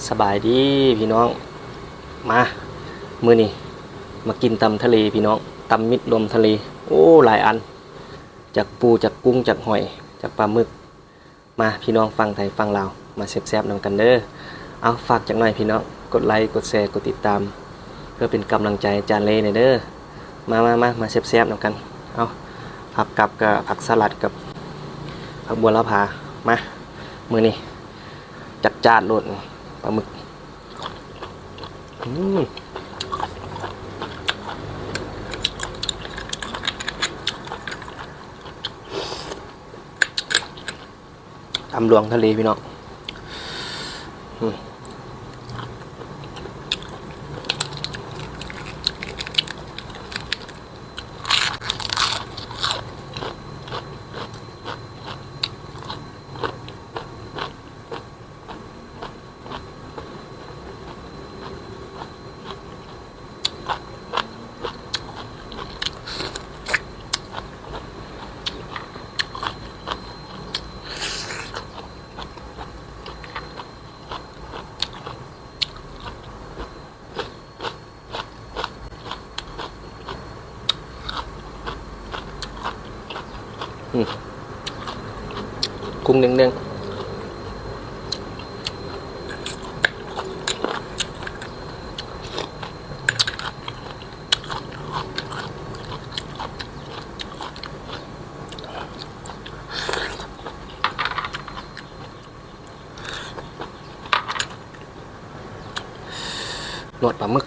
สบายดีพี่น้องมามื้อนี้มากินตำทะเลพี่น้องตำมิตรลมทะเลโอ้หลายอันจากปูจากกุ้งจากหอยจากปลาหมึกมาพี่น้องฟังไทยฟังลาวมาแซ่บๆนำกันเด้อเอาฝากจักหน่อยพี่น้องกดไลค์กดแชร์กดติดตามเพื่อเป็นกำลังใจอาจารย์เลหน่อยเด้อมาแซ่บๆนำกันเอาผักกับผักสลัดกับผักบัวละพามามื้อนี้จัดจ้านโลดปลาหมึกตำหลวงทะเลพี่น้องกุ้งเด้งๆนวดปลาหมึก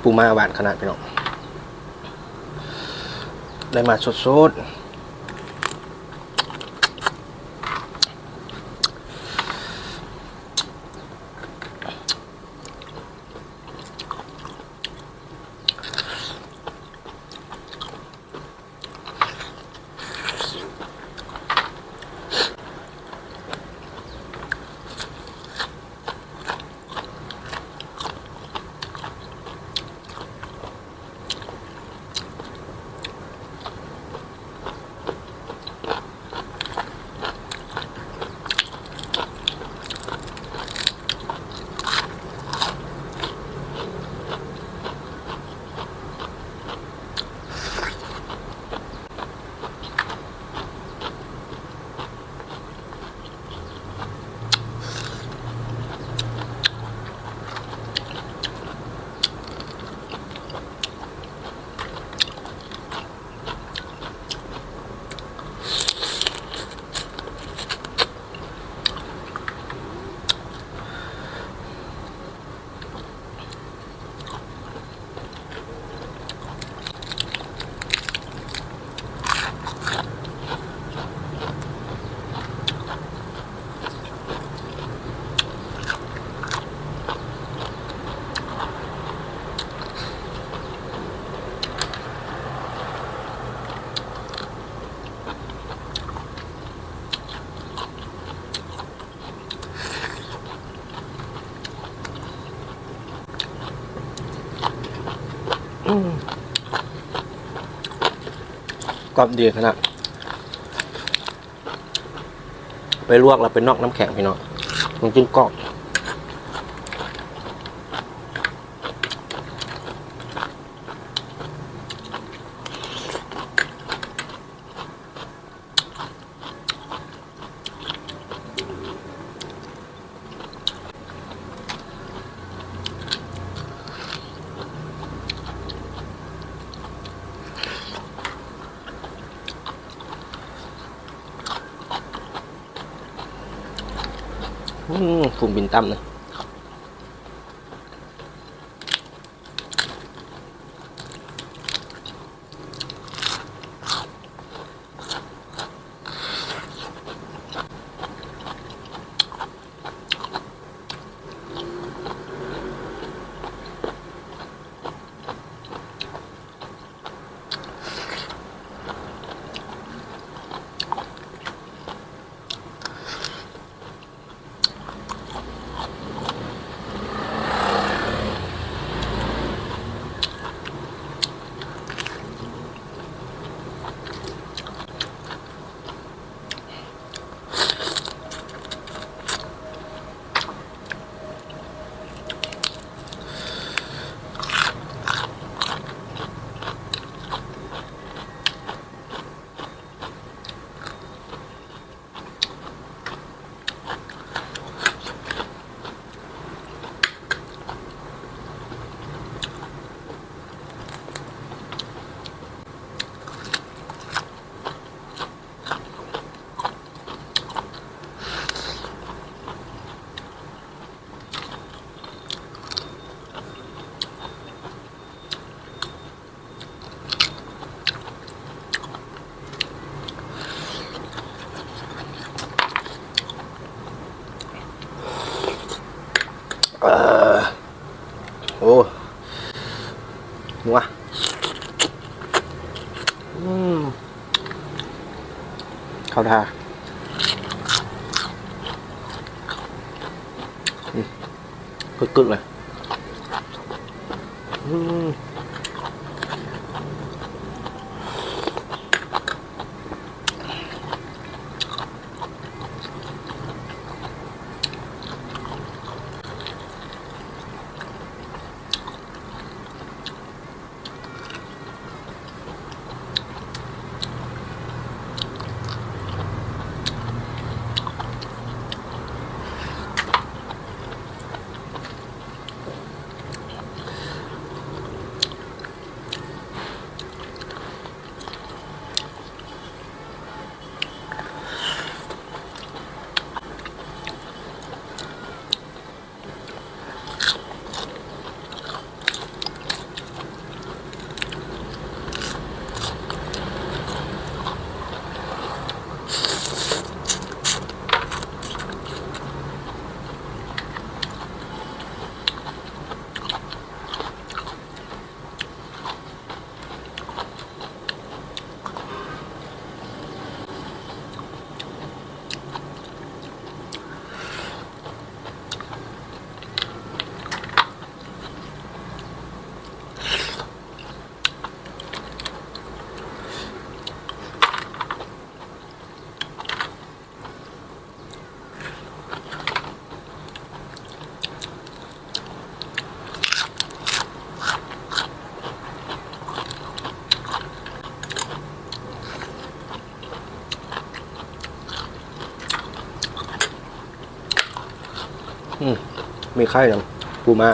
ปูม้าหวานขนาดพี่น้องได้มาสดๆกรอบดีขนาดไปลวกแล้วไปนอกน้ำแข็งพี่น้องมันจึงกรอบฝูงบินต่ำนะ เข้าท่ากึกๆเลยมีไข่หนังปูม้า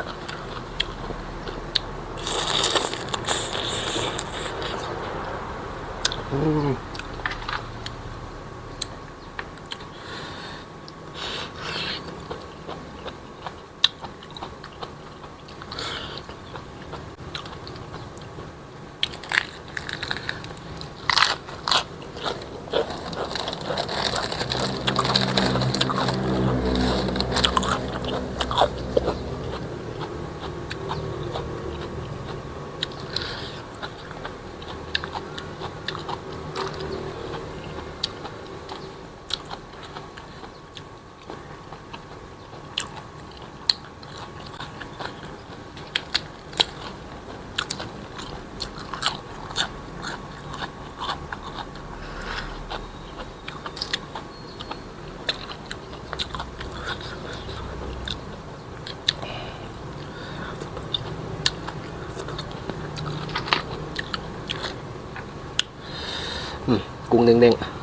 กุ้งเด้งๆ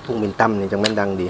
พุ่งเป็นตั้มนี่จังแม่นดังดี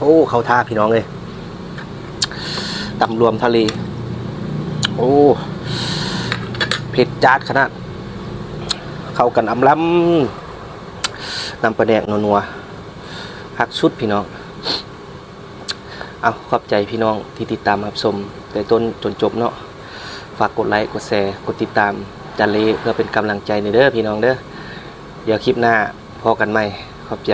อ้เข้าท่าพี่น้องเลยตำรวมทะเลโอ้เผ็ดจัดขนาดเข้ากันอำล้ำนำปลาแดกนัวๆฮักชุดพี่น้องเอาขอบใจพี่น้องที่ติดตามรับชมแต่ต้นจนจบเนาะฝากกดไลค์กดแชร์กดติดตามจันเลเพื่อเป็นกำลังใจในเด้อพี่น้องเด้อเดี๋ยวคลิปหน้าพอกันใหม่ขอบใจ